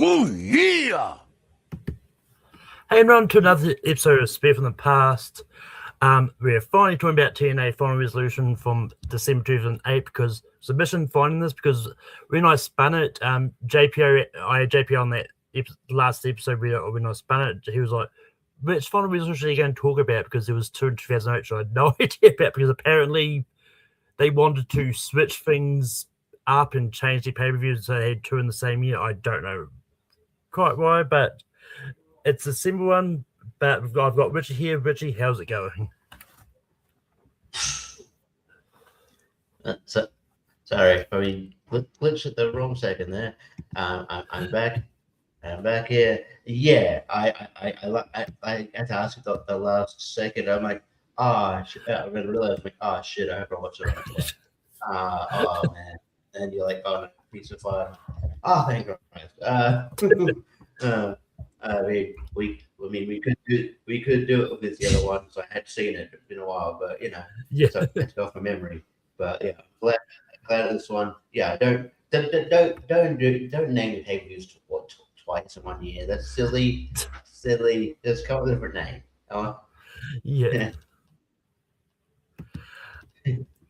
Oh, yeah! Hey, and on to another episode of Spare from the Past. We're finally talking about TNA Final Resolution from December 2008 because submission finding this because when I spun it, I had JP on that last episode when I spun it, he was like, which Final Resolution are you going to talk about? Because there was two in 2008, so I had no idea about because apparently they wanted to switch things up and change the pay-per-views so they had two in the same year. I don't know quite why, but it's a simple one, but I've got Richie here. Richie, how's it going? Sorry, I mean, glitched at the wrong second there. I'm back. I'm back here. Yeah, I had to ask you the last second. I'm like, shit. I realized, like, shit. I hope I watched it. Oh man. And you're like, oh, piece of fire. Oh, thank God. we could do it with the other ones. I had seen it. It's been a while, but Yeah. so it's off my memory. But yeah, glad of this one. Yeah, don't name the pay-per-views twice in 1 year. That's silly. Just come up with a different name. Yeah.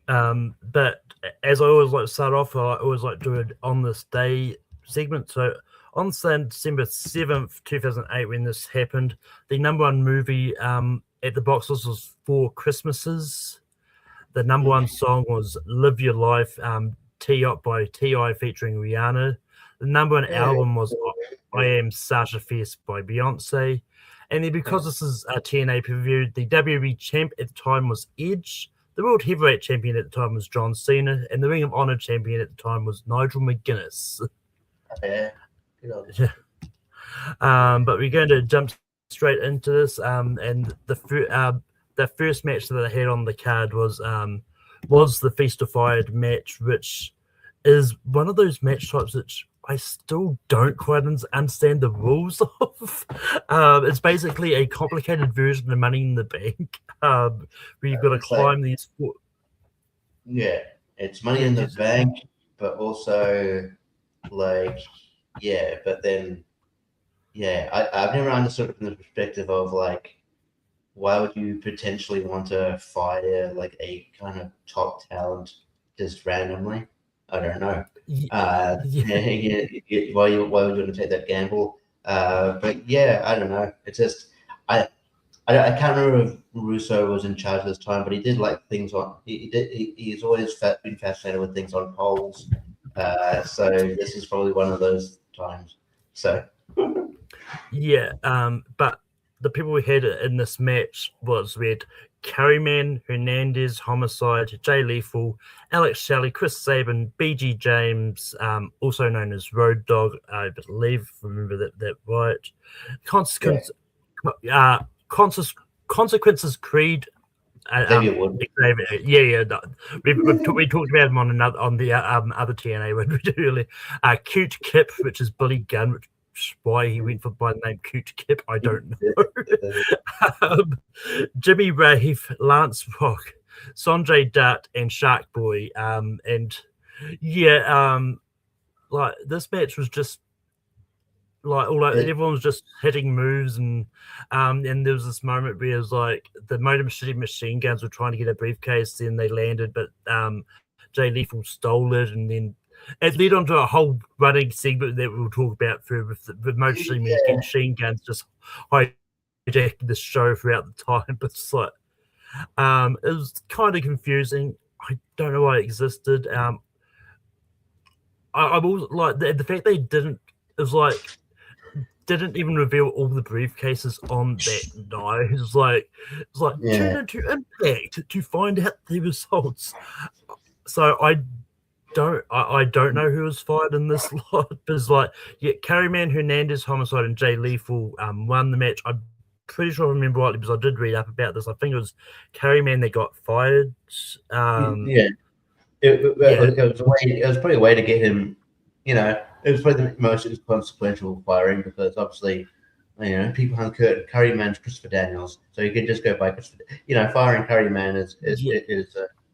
But as I always like to start off, I always like to do it on this day segment. So on December 7th, 2008, when this happened, the number one movie at the box office was Four Christmases. The number one song was Live Your Life, T-Up by T.I. featuring Rihanna. The number one album was I Am Sasha Fierce by Beyonce. And then because this is a TNA pay-per-view, the WWE champ at the time was Edge. The World Heavyweight Champion at the time was John Cena. And the Ring of Honor Champion at the time was Nigel McGuinness. Yeah. But we're going to jump straight into this. And the first match that I had on the card was the Feast of Fire match, which is one of those match types which I still don't quite understand the rules of. It's basically a complicated version of Money in the Bank, where you've got to climb these. Yeah, it's Money in the Bank, but also but then, I've never understood it from the perspective of like, why would you potentially want to fire like a kind of top talent just randomly? I don't know. Why would you want to take that gamble? But yeah, I don't know. It's just I can't remember if Russo was in charge this time, but he did like things on. He's always been fascinated with things on poles. So this is probably one of those times. So yeah, but the people we had in this match we had Carryman, Hernandez, Homicide, Jay Lethal, Alex Shelley, Chris Sabin, BG James, also known as Road Dogg, I believe, remember that right. Consequences Creed. We talked about him on the other TNA when we did earlier. Cute Kip, which is Billy Gunn, which why he went by the name Cute Kip, I don't know. Jimmy Rave, Lance Rock, Sanjay Dutt, and Shark Boy. Like this match was just like everyone was just hitting moves, and there was this moment where it was like the Motor Machine Guns were trying to get a briefcase, then they landed, but Jay Lethal stole it, and then it led on to a whole running segment that we'll talk about with Motor Machine Guns just hijacking the show throughout the time. But it's like it was kind of confusing. I don't know why it existed. I also like the fact they didn't. It was like didn't even reveal all the briefcases on that night. It was like tune into Impact to find out the results. So I don't know who was fired in this lot, but it's like Carryman, Hernandez, Homicide, and Jay Lethal won the match. I'm pretty sure I remember rightly because I did read up about this. I think it was Carryman that got fired. It was probably a way to get him. It was probably the most consequential firing because obviously, people on Curryman's Christopher Daniels, so you could just go by Christopher. Firing Curryman is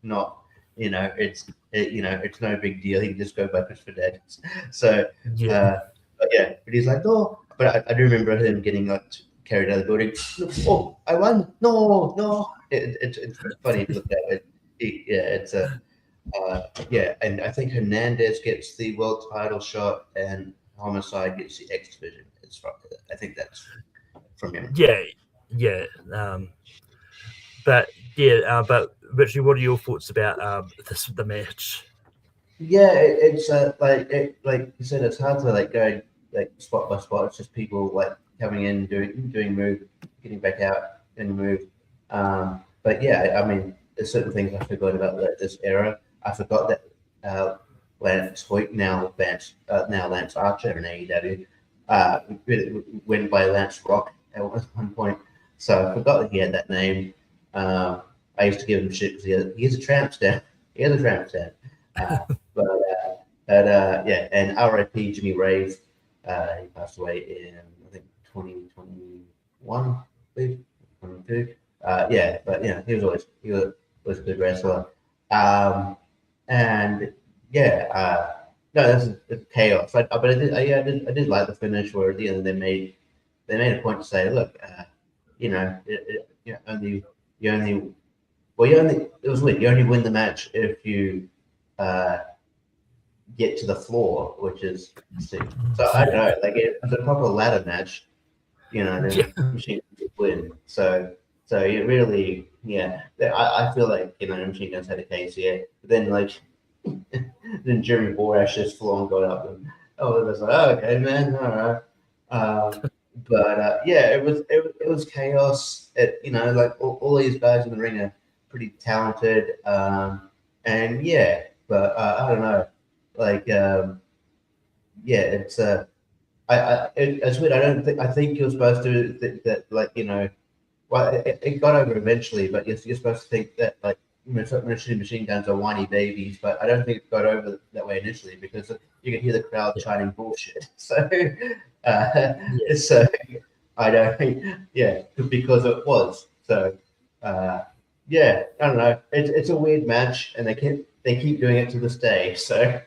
not. It's no big deal. He can just go by Christopher Daniels. So but he's like, no. But I do remember him getting like carried out of the building. Oh, I won! No. It's funny to look at it. It's a and I think Hernandez gets the world title shot, and Homicide gets the X Division. I think that's from him. Yeah. But but Richie, what are your thoughts about the match? Yeah, it's like you said, it's hard to like go like spot by spot. It's just people like coming in, doing move, getting back out and move. But yeah, I mean, there's certain things I forgot about this era. I forgot that Lance Hoyt, now Lance Archer in AEW, went by Lance Rock at one point. So I forgot that he had that name. I used to give him shit because he has a tramp stamp. He has a tramp stamp. But, yeah, and R.I.P. Jimmy Rave. He passed away in I think 2021, I believe, 22. Yeah, but he was a good wrestler. And yeah, no, it's chaos. But I did like the finish where at the end they made a point to say, look, it was weird. You only win the match if you get to the floor, which is sick. So I don't know, like it's a proper ladder match, then Machine Guns win. So it really, I feel like Machine Guns had a case here. But then like then Jeremy Borash just full on got up and it was like, oh, okay, man, all right. But yeah, it was chaos. Like all these guys in the ring are pretty talented, and yeah, but I don't know, like it's it's weird. I think you're supposed to think that like well, it got over eventually, but you're supposed to think that like machine guns are whiny babies, but I don't think it got over that way initially because you can hear the crowd chanting bullshit. So, so I don't think, because it was. So, yeah, I don't know. It's a weird match, and they keep doing it to this day. So,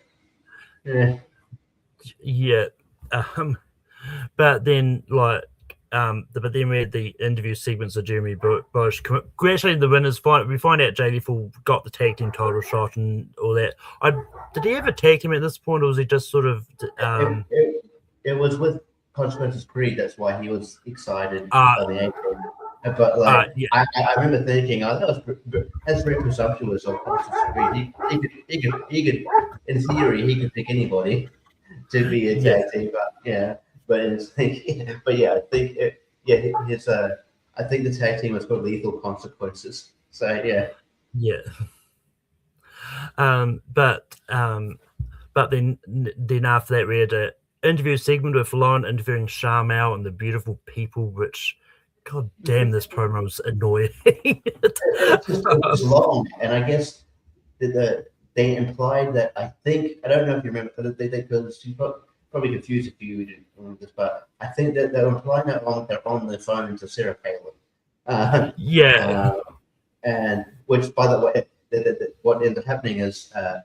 yeah. But then but then we had the interview segments of Jeremy Bush. Actually, the winners we find out Jay Lethal got the tag team title shot and all that. Did he ever tag him at this point, or was he just sort of? It was with Consequences Creed. That's why he was excited on the apron. But like, I remember thinking, that's very presumptuous of Consequences Creed. He could, in theory, he could pick anybody to be a tag team, but it's like, I think I think the tag team was called Lethal Consequences. So but then after that we had an interview segment with Lon interviewing Sharmell and the Beautiful People, which god damn, this promo was annoying. It was long, and I guess they implied that I don't know if you remember, but they probably confused if you didn't remember this, but I think that they're implying that they're on the phone to Sarah Palin. And which, by the way, what ends up happening is that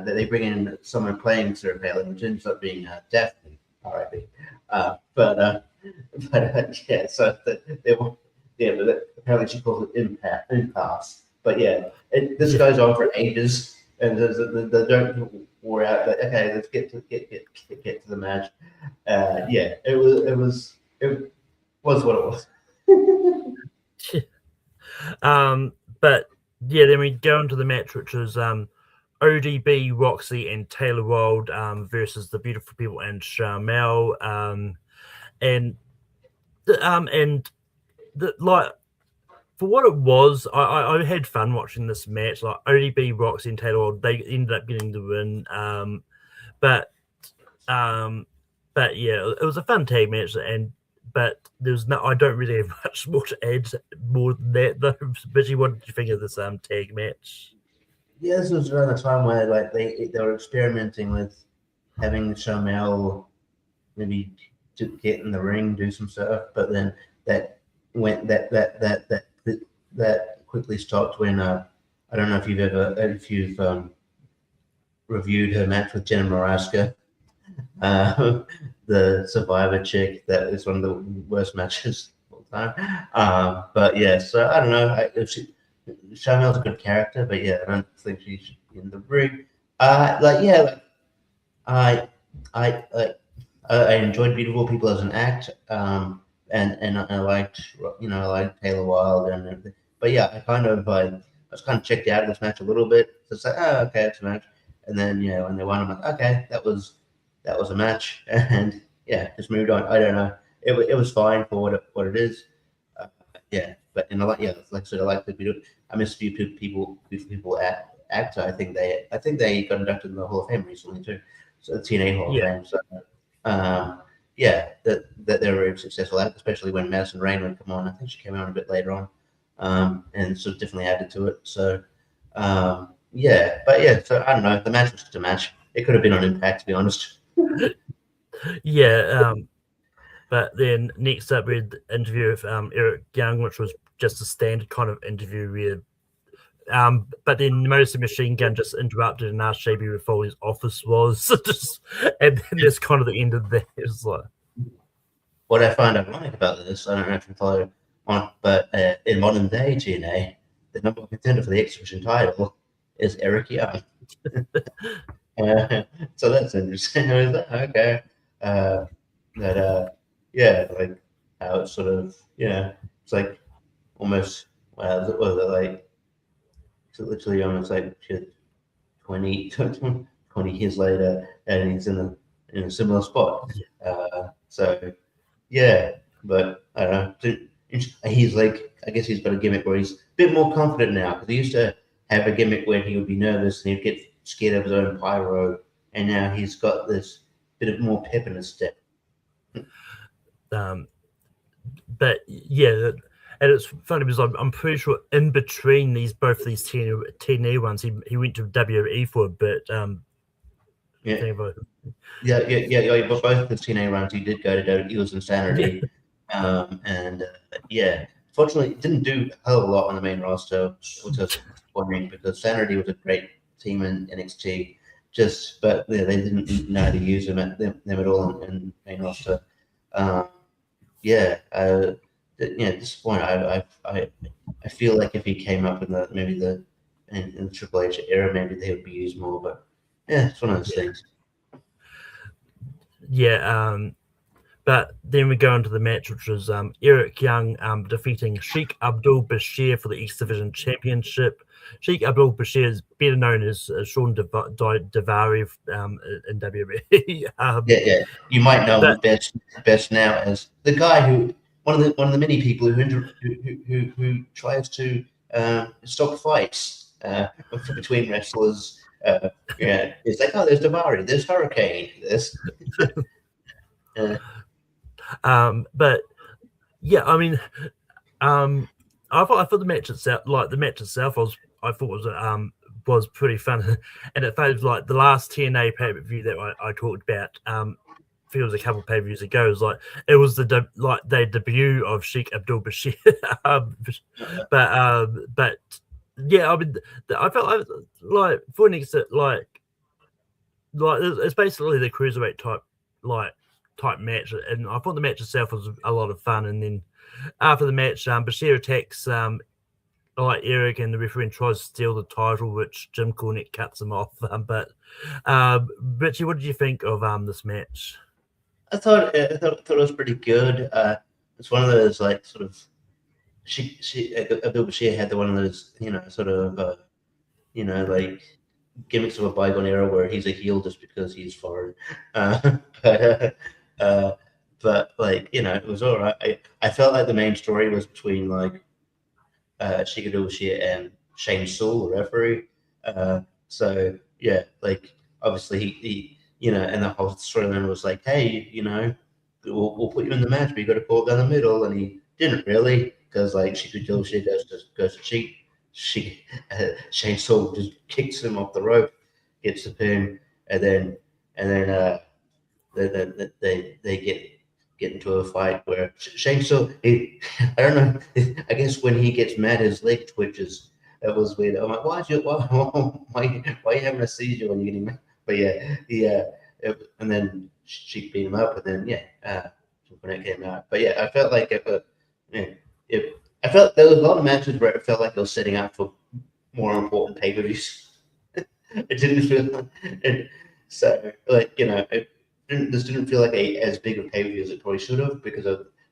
they bring in someone playing Sarah Palin, which ends up being Daphne, R.I.P. But so but apparently she calls it impasse. But this goes on for ages, and they don't wore out. But okay, let's get to the match. It was what it was. But then we go into the match, which is ODB, Roxy, and Taylor Wilde versus the Beautiful People and Sharmell. And for what it was, I had fun watching this match. Like ODB, Roxy, and Taylor Wilde, they ended up getting the win. But it was a fun tag match, but there's I don't really have much more to add more than that though. Bitchy, what did you think of this tag match? Yeah, this was around the time where like they were experimenting with having Sharmell maybe to get in the ring, do some stuff, but then that quickly stopped when I don't know if you've reviewed her match with Jenna Maraska. the Survivor chick. That is one of the worst matches of all time. But yeah, so I don't know. Charmel's a good character, but yeah, I don't think she should be in the ring. Like yeah, like I like I enjoyed Beautiful People as an act, and I liked I liked Taylor Wilde and everything. But yeah, I was kind of checked out of this match a little bit. So it's like, oh, okay, it's a match. And then when they won, I'm like, okay, that was a match, and yeah, just moved on. I don't know. It was fine for what it is. Uh, yeah, but and I like like I said, I like the beautiful. I miss Beautiful People actor. I think they got inducted in the Hall of Fame recently too. So the TNA Hall of Yeah, Fame. So yeah, that they were very successful at, especially when Madison Rain would come on. I think she came on a bit later on, and sort of definitely added to it. So yeah, but yeah, so I don't know. The match was just a match. It could have been on Impact, to be honest. yeah. But then next up, we had the interview with Eric Young, which was just a standard kind of interview where but then Motor Machine Gun just interrupted and asked JB where Foley's office was. And then that's kind of the end of that. It was like, What I find ironic about this, I don't know if you follow on, but in modern day TNA, the number one contender for the X Division title is Eric Young. So that's interesting. I was like, okay. That yeah, like how it's sort of it's like almost was it like it's literally almost like shit, 20, 20 years later, and he's in a similar spot. So yeah, but I don't know. He's like, I guess he's got a gimmick where he's a bit more confident now because he used to have a gimmick where he would be nervous and he'd get scared of his own pyro, and now he's got this bit of more pep in his step. But yeah, and it's funny because I'm pretty sure in between both these TNA ones, he went to WWE for a bit. Yeah. But both the TNA runs, he did go to WWE. He was Insanity, and yeah, fortunately, it didn't do a hell of a lot on the main roster, which was disappointing because Sanity was a great team in NXT. But yeah, they didn't know how to use them at all in main roster. Disappointing. I feel like if he came up in in the Triple H era, maybe they would be used more. But yeah, it's one of those things. Yeah, but then we go into the match, which was Eric Young defeating Sheikh Abdul Bashir for the X Division Championship. Sheikh Abdul Bashir is better known as Sean Davari in WWE. You might know him best now as the guy who one of the many people who tries to stop fights between wrestlers. It's like, oh, there's Davari, there's Hurricane, there's. But yeah, I mean, I thought the match itself, was pretty fun, and it felt like the last TNA pay per view that I talked about. Feels a couple pay per views ago. It was like it was the debut of Sheikh Abdul Bashir, but yeah, I mean, I felt like for an extent, like it's basically the cruiserweight type match, and I thought the match itself was a lot of fun. And then after the match, Bashir attacks Eric, and the referee tries to steal the title, which Jim Cornette cuts him off. But Richie, what did you think of this match? I thought it was pretty good. It's one of those like sort of Abdul Bashir had one of those sort of like gimmicks of a bygone era where he's a heel just because he's foreign. But like it was all right. I felt like the main story was between like Sheikh Abdul Bashir and Shane Saul, the referee. So yeah, like obviously he and the whole storyline was like, hey, we'll put you in the match, but you got to call it down the middle, and he didn't really because like Sheikh Abdul Bashir goes to cheat. Shane Saul just kicks him off the rope, gets the pin, and then they get into a fight where Shane Saul, I don't know, I guess when he gets mad, his leg twitches. That was weird. I'm like, why are you having a seizure when you're getting mad? But yeah, and then she beat him up, and then when it came out. But yeah, I felt like I felt there was a lot of matches where it felt like it was setting up for more important pay-per-views. It didn't feel, and so like this didn't feel like as big a pay-per-view as it probably should have because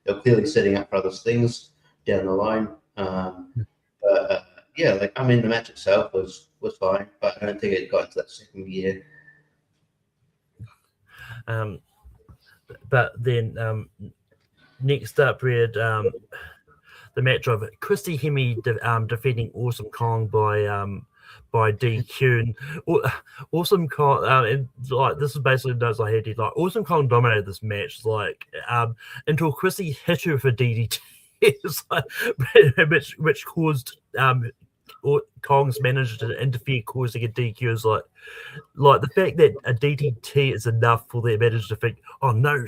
they're clearly setting up for other things down the line. But yeah, like I mean, the match itself was fine, but I don't think it got into that second gear. But then next up we had the match of Christy Hemme defeating Awesome Kong by DQ. And Awesome Kong, and like this is basically the notes I had. Like Awesome Kong dominated this match, like until Christy hit her for DDT, which caused Kong's manager to interfere, causing a DQ. Is like the fact that a DDT is enough for their manager to think, oh no,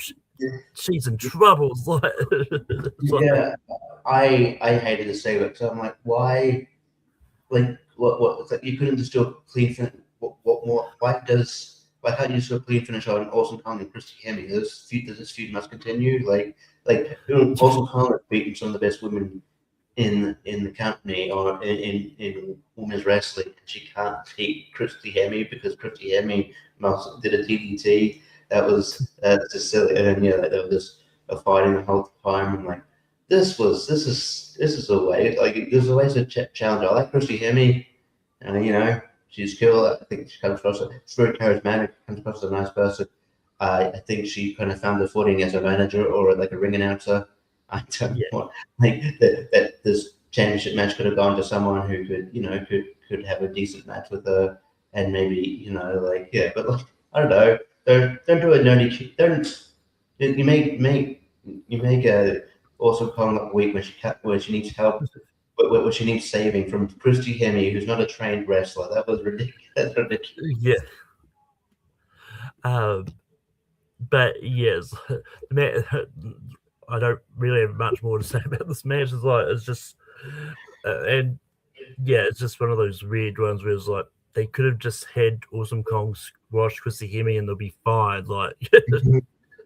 she's in trouble. Yeah, I hated to say it, so I'm like, why? Like, what? It's like you couldn't just do a clean finish. What more? Why can't you just do a clean finish on Awesome Kong and Christy Hemme? This feud must continue. Like Awesome Kong has beaten some of the best women in the company or in women's wrestling, and she can't beat Christy Hemme because Christy Hemme did a DDT. That was just silly. And then they were just fighting the whole time. And like this is a way. Like there's a way to challenge. I like Christy Hemme. She's cool. I think she comes across. She's very charismatic. Comes across as a nice person. I think she kind of found her footing as a manager or like a ring announcer. I don't know. Like that this championship match could have gone to someone who could have a decent match with her, and maybe but like I don't know. Don't do a nerdy. Don't you make a Awesome Kong look weak when she needs help, but when she needs saving from Christy Hemme, who's not a trained wrestler. That was ridiculous. Yeah. But yes, I don't really have much more to say about this match. It's just, and yeah, it's just one of those weird ones where it's like they could have just had Awesome Kong squash Christy Hemme and they'll be fine. Like,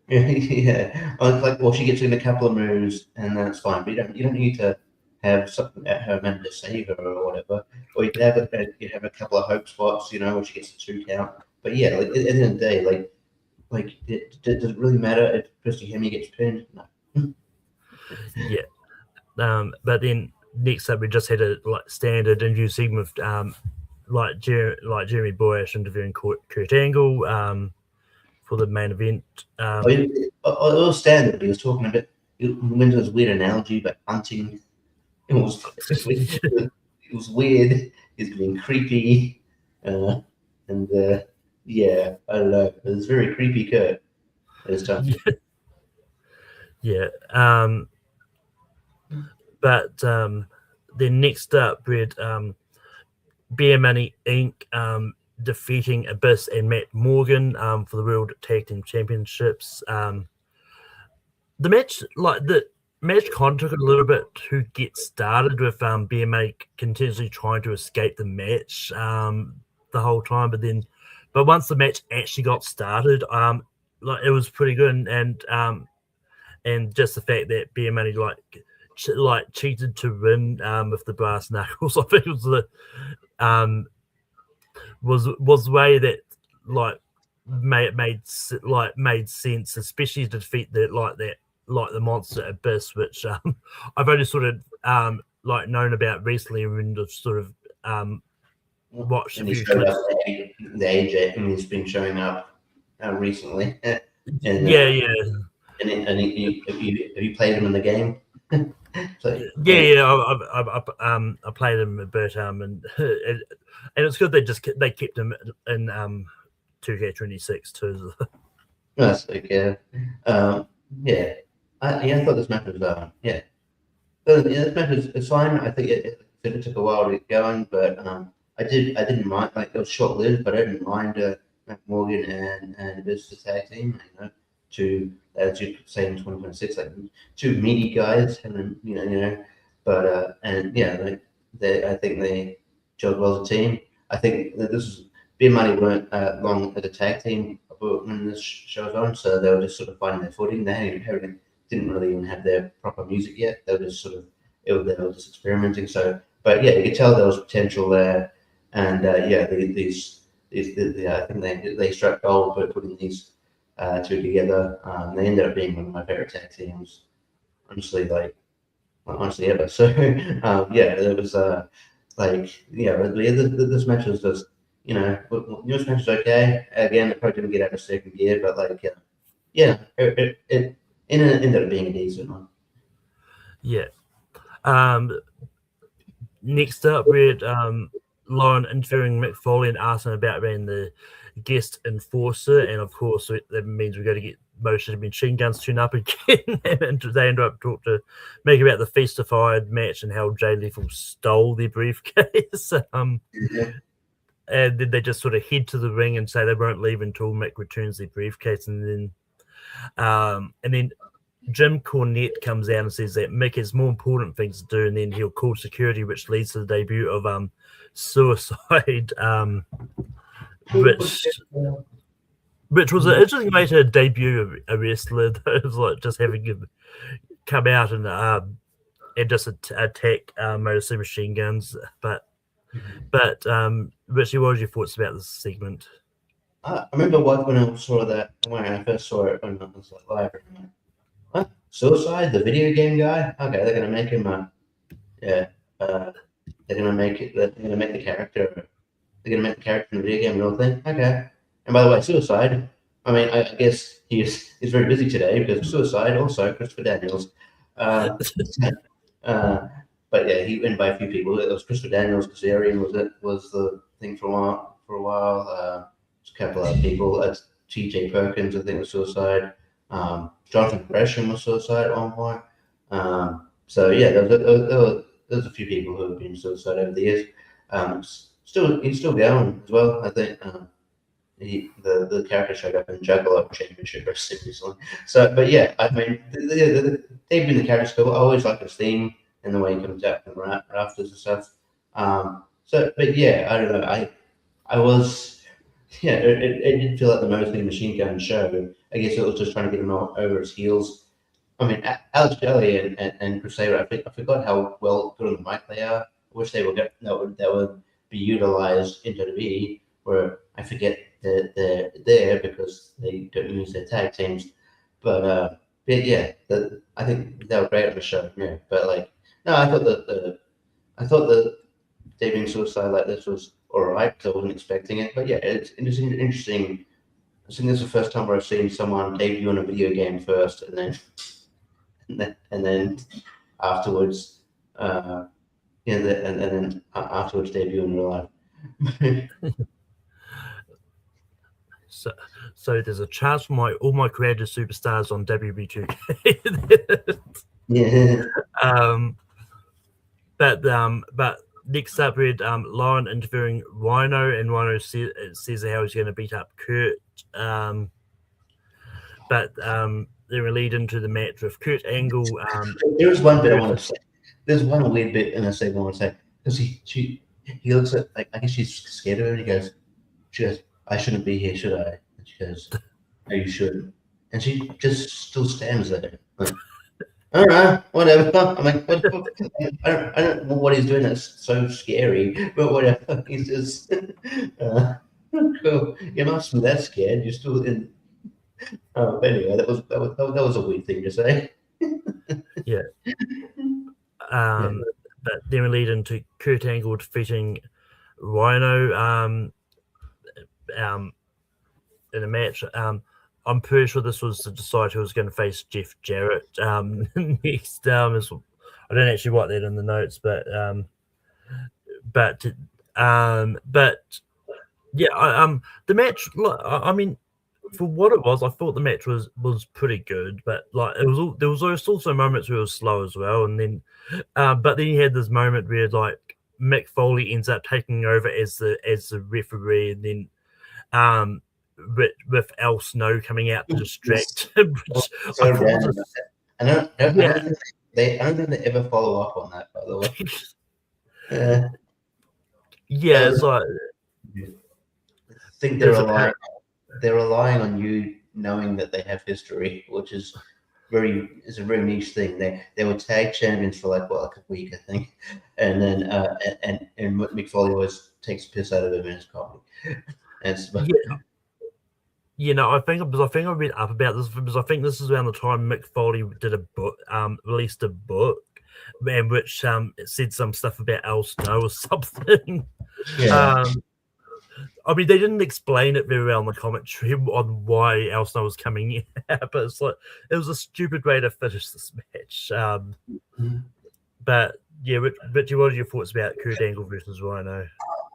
yeah, like well, she gets in a couple of moves and that's fine. But you don't need to have something at her man to save her or whatever. Or you could have a couple of hope spots, where she gets the 2 count. But yeah, like at the end of the day, like does it really matter if Christy Hemme gets pinned? No. Yeah. But then next up, we just had a standard interview segment with Jeremy Borash interviewing Kurt Angle for the main event. It was standard. He was talking about it went to this weird analogy about hunting. It was weird. He's being creepy, and yeah, I don't know. It was very creepy, Kurt. This time. Yeah. But then next up, we had Beer Money Inc. Defeating Abyss and Matt Morgan for the World Tag Team Championships. The match kind of took a little bit to get started with Beer Money continuously trying to escape the match the whole time, but once the match actually got started, it was pretty good, and just the fact that Beer Money cheated to win with the brass knuckles, I think was the was the way that made sense, especially to defeat the monster Abyss, which I've only sort of known about recently when I've sort of watched a few clips. The AJ, and he's been showing up recently. And, yeah. And have you played him in the game? I played him a bit, and it's good they kept him in 2K26 too. That's okay. I thought this match was this match is fine. I think it took a while to get going, but I didn't mind. Like it was short lived, but I didn't mind Matt Morgan and this tag team. To as you could say in 2026, like 2 meaty guys, and but I think they gelled well as a team. I think that Beer Money weren't long as a tag team when this show was on, so they were just sort of finding their footing. They didn't really even have their proper music yet. They were just sort of they were just experimenting. So, but yeah, you could tell there was potential there, and yeah, I think they struck gold by putting these two together. They ended up being one of my favorite tag teams, honestly, honestly ever. So yeah, there was this match was just this match was okay. Again, it probably didn't get out of second gear, but yeah, it ended up being a decent one. Yeah. Next up, we had Lauren interviewing Mick Foley and asking about being the guest enforcer, and of course that means we're going to get Motion Machine Guns tune up again, and they end up talking to Mick about the Feastified match and how Jay Lethal stole their briefcase. And then they just sort of head to the ring and say they won't leave until Mick returns their briefcase, and then Jim Cornette comes out and says that Mick has more important things to do, and then he'll call security, which leads to the debut of Suicide, which was an interesting way to debut a wrestler. It was like just having him come out and just attack Motor City Machine Guns. But Richie, what was your thoughts about this segment? I remember when I first saw it when I was live. What? Suicide, the video game guy? Okay, they're gonna make him they're gonna make the character in the video game real thing. Okay. And by the way, Suicide, I mean I guess he's very busy today because Suicide also Christopher Daniels. But yeah, he went by a few people. It was Christopher Daniels, Kazarian was the thing for a while. A couple of people. T.J. Perkins, I think, was Suicide. Jonathan Gresham was Suicide at one point. So yeah, there's a few people who have been Suicide over the years. He's still going as well. I think the character showed up in Juggalo Championship Wrestling recently. So, but yeah, I mean, they've been the character's cool. I always like his theme and the way he comes out from rafters and stuff. But yeah, I don't know. I was. Yeah, it did feel like the Motor City Machine Gun show. I guess it was just trying to get him over his heels. I mean, Alex Shelley and Crusader, I forgot how good on the mic they are. I wish they would be utilized in WWE, where I forget that they're there because they don't use their tag teams. But yeah, I think they were great on the show. Yeah, but no, I thought the debuting Suicide like this was all right because I wasn't expecting it. But yeah, it's interesting. I think this is the first time where I've seen someone debut in a video game first, and then afterwards, and then afterwards debut in real life. So there's a chance for all my creative superstars on WB2K. Yeah. But next up, we had Lauren interviewing Rhino, and Rhino says how he's going to beat up Kurt. But they will lead into the match with Kurt Angle. There's one bit I want to say. There's one weird bit in a segment I want to say because he looks at I guess she's scared of him. And she goes, I shouldn't be here, should I? And she goes, no, you shouldn't. And she just still stands there. All right, whatever. I'm like, I don't know what he's doing that's so scary, but whatever. He's just cool. You must be that scared. You're still in. Oh, anyway, that was a weird thing to say. Yeah. But then we lead into Kurt Angle defeating Rhino in a match. I'm pretty sure this was to decide who was going to face Jeff Jarrett next. I don't actually write that in the notes, but yeah, the match. I mean, for what it was, I thought the match was pretty good, but there was also moments where it was slow as well, and then but then you had this moment where Mick Foley ends up taking over as the referee, and then with Al Snow coming out to distract him. I don't think they ever follow up on that, by the way. Yeah, it's like I think they're alive. they're relying on you knowing that they have history, which is a very niche thing. They were tag champions for like a week, I think, and then and Mick Foley always takes piss out of him in his comedy. And I think I read up about this because I think this is around the time Mick Foley did a book, released a book, in which it said some stuff about Al Snow or something. yeah. I mean, they didn't explain it very well in the commentary on why Al Snow was coming in, but it's like it was a stupid way to finish this match. But yeah, Richie, what are your thoughts about Kurt Angle versus Rhino?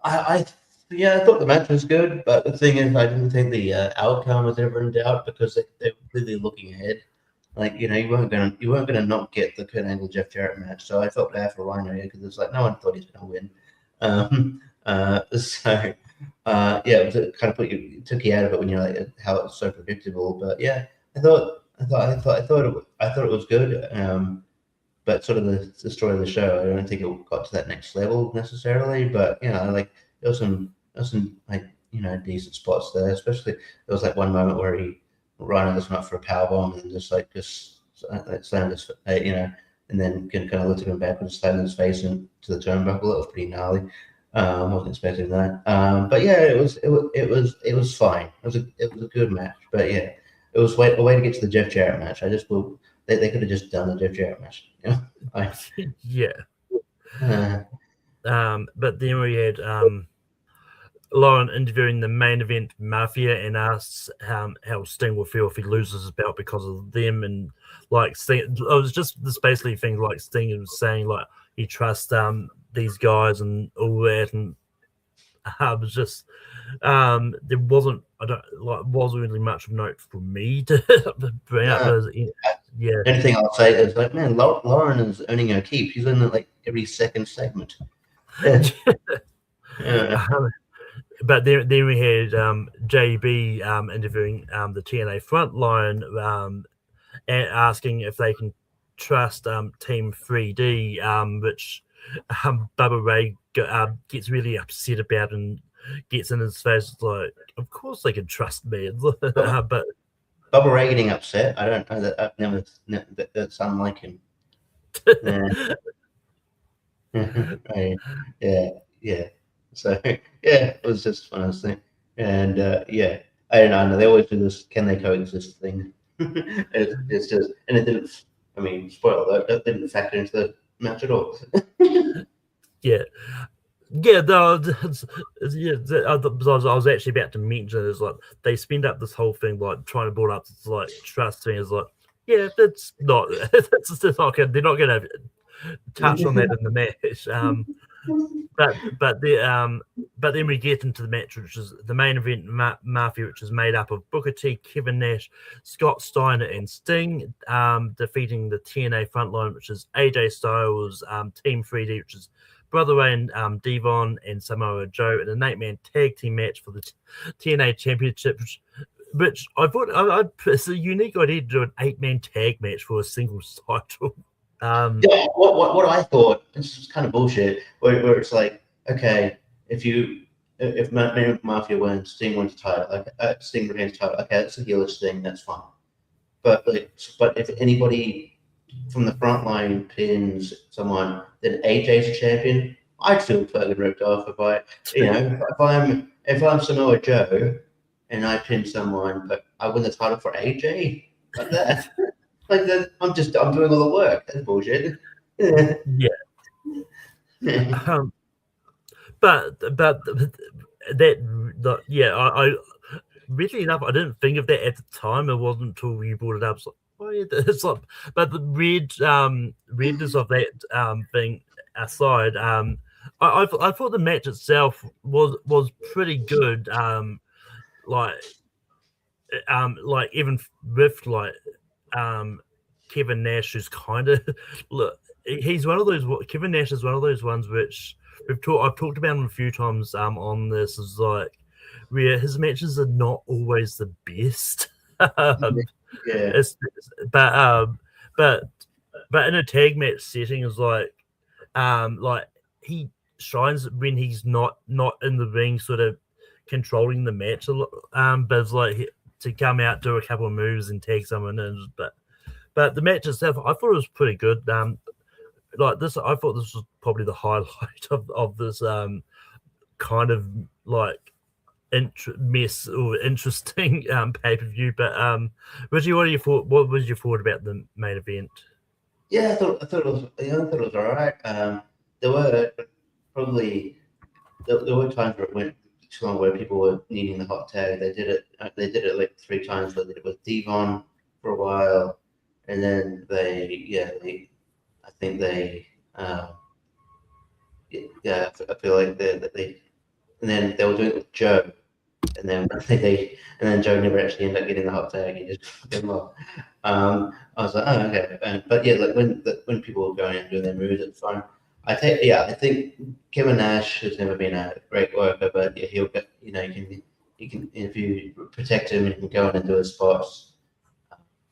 I thought the match was good, but the thing is, I didn't think the outcome was ever in doubt because they're really looking ahead. Like you weren't gonna not get the Kurt Angle Jeff Jarrett match. So I felt bad for Rhino here because it's like no one thought he's gonna win. It kind of took you out of it when you're like how it's so predictable. But yeah, I thought it was good. But sort of the story of the show, I don't think it got to that next level necessarily. But like there was some like decent spots there. Especially there was like one moment where Rhino just went for a power bomb and just slammed his and then kind of lifted him back and slammed his face into the turnbuckle. It was pretty gnarly. Wasn't expecting that. But yeah, it was fine. It was a good match. But yeah, it was a way to get to the Jeff Jarrett match. They could have just done the Jeff Jarrett match. Yeah. But then we had Lauren interviewing the main event Mafia and asks how Sting will feel if he loses his belt because of them, and like Sting, it was just this basically thing like Sting was saying like he trusts these guys and all that, and it was just there wasn't really much of note for me to bring up. Yeah. Anything I'll say is like, man, Lauren is earning her keep. She's in like every second segment. Yeah. But then we had JB interviewing the TNA frontline, asking if they can trust Team 3D, which Bubba Ray gets really upset about and gets in his face like, of course they can trust me. But Bubba Ray getting upset, I don't know that I've never that's unlike him. Yeah. So yeah, it was just one of those things. And I don't know. They always do this "can they coexist" thing. It's just, and it didn't. I mean, spoiler alert, that didn't factor into the match at all. Yeah. Yeah, no, I was actually about to mention is like they spend up this whole thing like trying to build up this like trust thing. Is like, yeah, that's not they're not going to touch on that in the match. But then we get into the match, which is the main event Mafia, which is made up of Booker T, Kevin Nash, Scott Steiner, and Sting, defeating the TNA frontline, which is AJ Styles, Team 3D, which is Brother Ray and Devon and Samoa Joe, in an 8-man tag team match for the TNA Championship, which I thought it's a unique idea to do an 8-man tag match for a single title. What I thought, this is kind of bullshit, where it's like, okay, if Mafia wins, Sting wins the title, like Sting retains the title, okay, that's a heelish thing, that's fine. But if anybody from the front line pins someone, then AJ's a champion, I'd feel fucking ripped off if I'm Samoa Joe and I pin someone, but I win the title for AJ like that. Like that, I'm doing all the work. That's bullshit. Yeah. But I weirdly enough, I didn't think of that at the time. It wasn't until you brought it up. It's like, oh yeah, it's like, but the redness of that thing aside, I thought the match itself was pretty good. Like even with Kevin Nash is kind of look. He's one of those. Kevin Nash is one of those ones which I've talked about him a few times on this. Is like where his matches are not always the best. Yeah. But in a tag match setting is like he shines when he's not in the ring, sort of controlling the match a lot. But it's like to come out, do a couple of moves, and tag someone in. But the match itself, I thought it was pretty good. Like this, I thought this was probably the highlight of this kind of like mess or interesting pay-per-view. But Richie, what was your thought about the main event? Yeah, I thought it was all right. There were probably there were times where it went too long where people were needing the hot tag. They did it like 3 times. They did it with Devon for a while, and then I think they I feel like they and then they were doing it with Joe, and then and then Joe never actually ended up getting the hot tag. He just fucking lost. I was like, oh, okay. But yeah, like when people were going and doing their moves, it's fine. I think Kevin Nash has never been a great worker, but yeah, he'll get, you can if you protect him, you can go in and do his spots.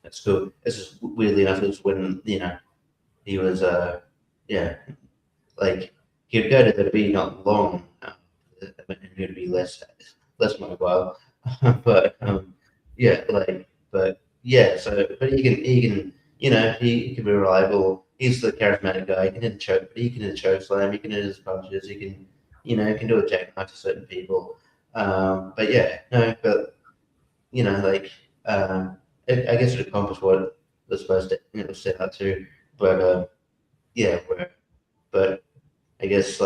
That's good. It's just weirdly enough, it was when he was like he'd go to the be not long, and he'd be less mobile, but but he can he can be reliable. He's the charismatic guy. He can hit a choke, he can hit a choke slam. He can hit his punches. He can he can do a jackknife to certain people. But yeah, no, but like I guess it accomplished what it was supposed to set out to. But but I guess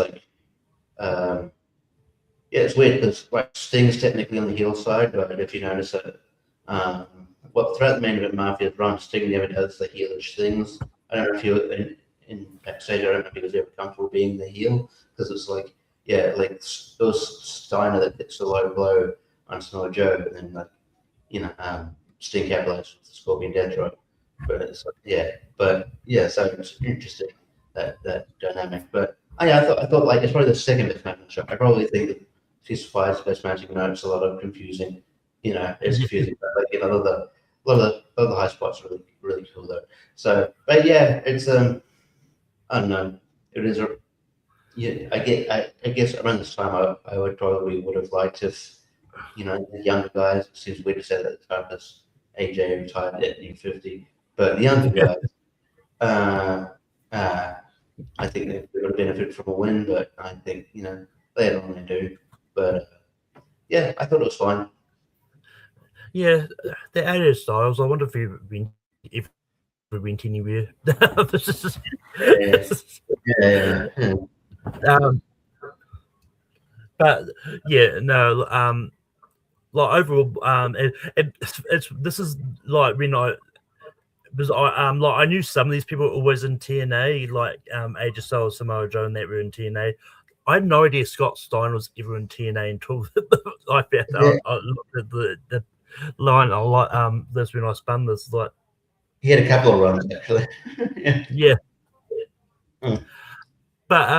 it's weird because Sting's technically on the heel side, but if you notice it, throughout the main event Mafia's run, Sting never does the heelish things. I don't know if he in backstage. I don't know if he was ever comfortable being the heel because it's like it was Steiner that hits the low blow on Samoa Joe, and then Sting capitalized with the Scorpion Death Drop. But it's so it's interesting that dynamic. But I thought like it's probably the second best match on the show. I probably think that Fist Fight's best match. Even though it's a lot of confusing, it's confusing. But a lot of the high spots are really really cool though. So, but yeah, it's I don't know. It is I guess around this time I would have liked if the younger guys. It seems weird to say that at the time because AJ retired at 50, but the younger guys. I think they would have benefited from a win, but I think they don't really do. But I thought it was fine. Yeah, the added styles. I wonder if we went anywhere. But yeah, no. Like overall, it's this is like when because I knew some of these people were always in TNA, like AJ Styles, Samoa Joe, and that were in TNA. I had no idea Scott Steiner was ever in TNA until I found out. I looked at the line a lot. This when I spun this, like he had a couple of runs actually. yeah. Mm. But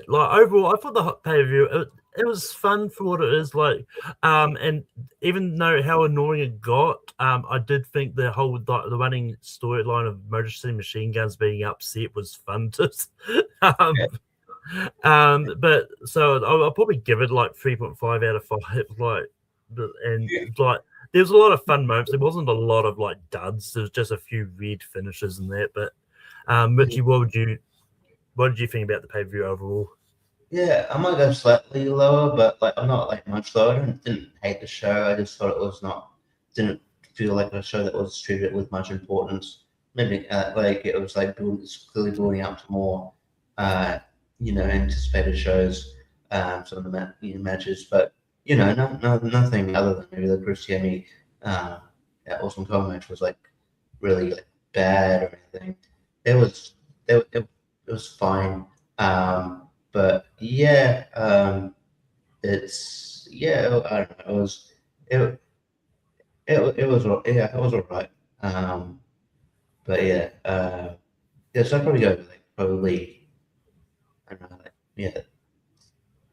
like overall, I thought the hot pay-per-view it was fun for what it is. Like, and even though how annoying it got, I did think the whole the running storyline of Motor City Machine Guns being upset was fun to. But so I'll probably give it like 3.5 out of 5. Like there's a lot of fun moments. There wasn't a lot of like duds. There was just a few weird finishes in that. But Richie, what did you think about the pay-per-view overall? Yeah, I might go slightly lower, but like I'm not like much lower. I didn't hate the show. I just thought it was didn't feel like a show that was treated with much importance. Maybe like it was like clearly building up to more, anticipated shows, some of the matches, but nothing other than maybe the Chris Yemi, Awesome Kong match was like really like bad or anything. It was fine. But it's I don't know. It was all right. But so I'd probably go with probably I don't know,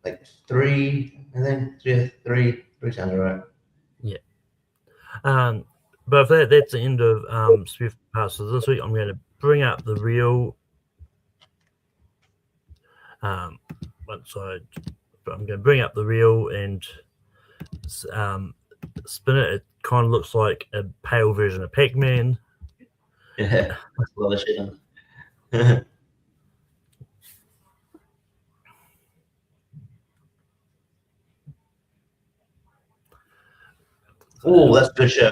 like 3. I think 3 sounds all right. Yeah. But if that's the end of Swift Passes this week, I'm going to bring up the real. I'm going to bring up the reel and spin it, it kind of looks like a pale version of Pac-Man. Yeah, that's a lot of shit on. Oh, that's a good show.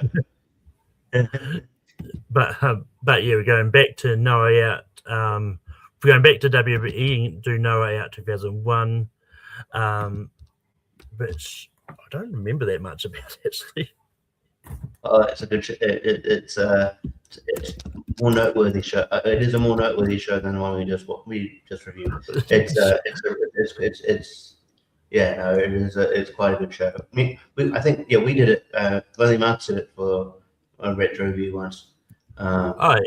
But yeah, we're going back to No Way Out. We're going back to WWE and do No Way Out 2001, which I don't remember that much about actually. Oh, it's a good show. It's more noteworthy show. It is a more noteworthy show than the one we just reviewed. It's yeah, no, it is. It's quite a good show. I think we did it. Lonely Marks did it for a retro review once. Oh,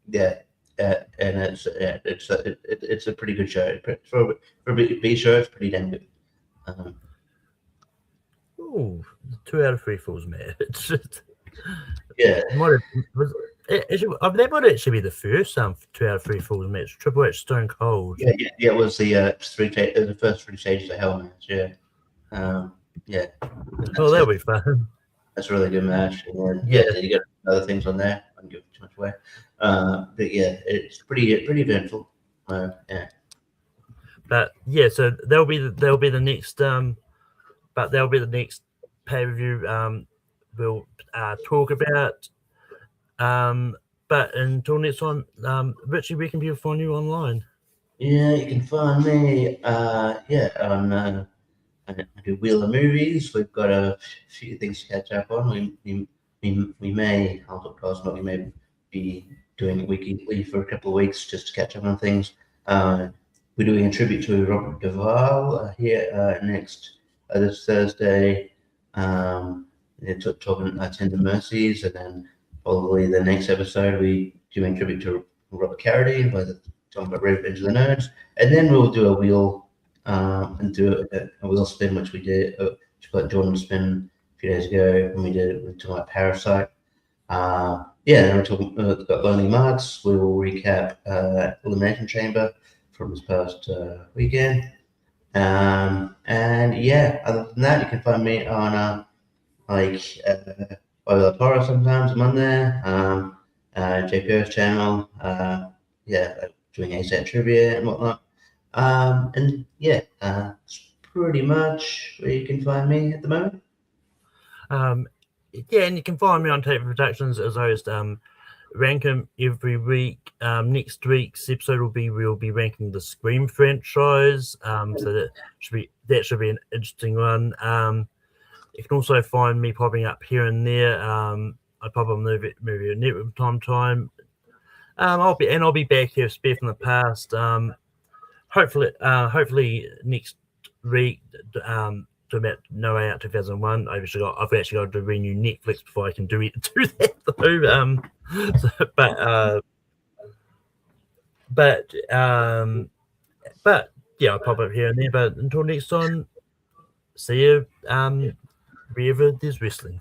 yeah, and it's a pretty good show for a B show. It's pretty damn good. oh, 2 out of 3 falls, man. It's just, Yeah, that might actually be the first 2 out of 3 falls match. Triple H Stone Cold. yeah. It was the first 3 stages of Hell match. Yeah, yeah. Oh, that'll be fun. That's a really good match. And then, you got other things on there. I don't give too much away. But yeah, it's pretty eventful. Yeah. But yeah, so that'll be the next but that'll be the next pay-per-view we'll talk about. But until next time, Richie, where can people find you online? Yeah, you can find me on I do Wheel of Movies. We've got a few things to catch up on. We may, I'll talk to us, but we may be doing it weekly for a couple of weeks just to catch up on things. We're doing a tribute to Robert Duvall here next this Thursday. Talking Tender Mercies, and then probably the next episode we doing tribute to Robert Carradine, talking about Revenge of the Nerds, and then we'll do a wheel and do a wheel spin, which we did. Which got Jordan spin a few days ago when we were talking about Parasite. And we're talking about Lonely Marks. We will recap Elimination Chamber from this past weekend. And yeah, other than that, you can find me on Oil Horror sometimes. I'm on there. JPO's channel. Doing ASAP trivia and whatnot. And yeah, it's pretty much where you can find me at the moment. Yeah, and you can find me on Tape Productions as I host rank them every week. Next week's episode we'll be ranking the Scream franchise. So that should be an interesting one. You can also find me popping up here and there. I pop on movie network from time. I'll be back here, spare from the past. Hopefully next week. To about No Way Out 2001. I've actually got to renew Netflix before I can do that though. But yeah, I'll pop up here and there. But until next time, see you wherever there's wrestling.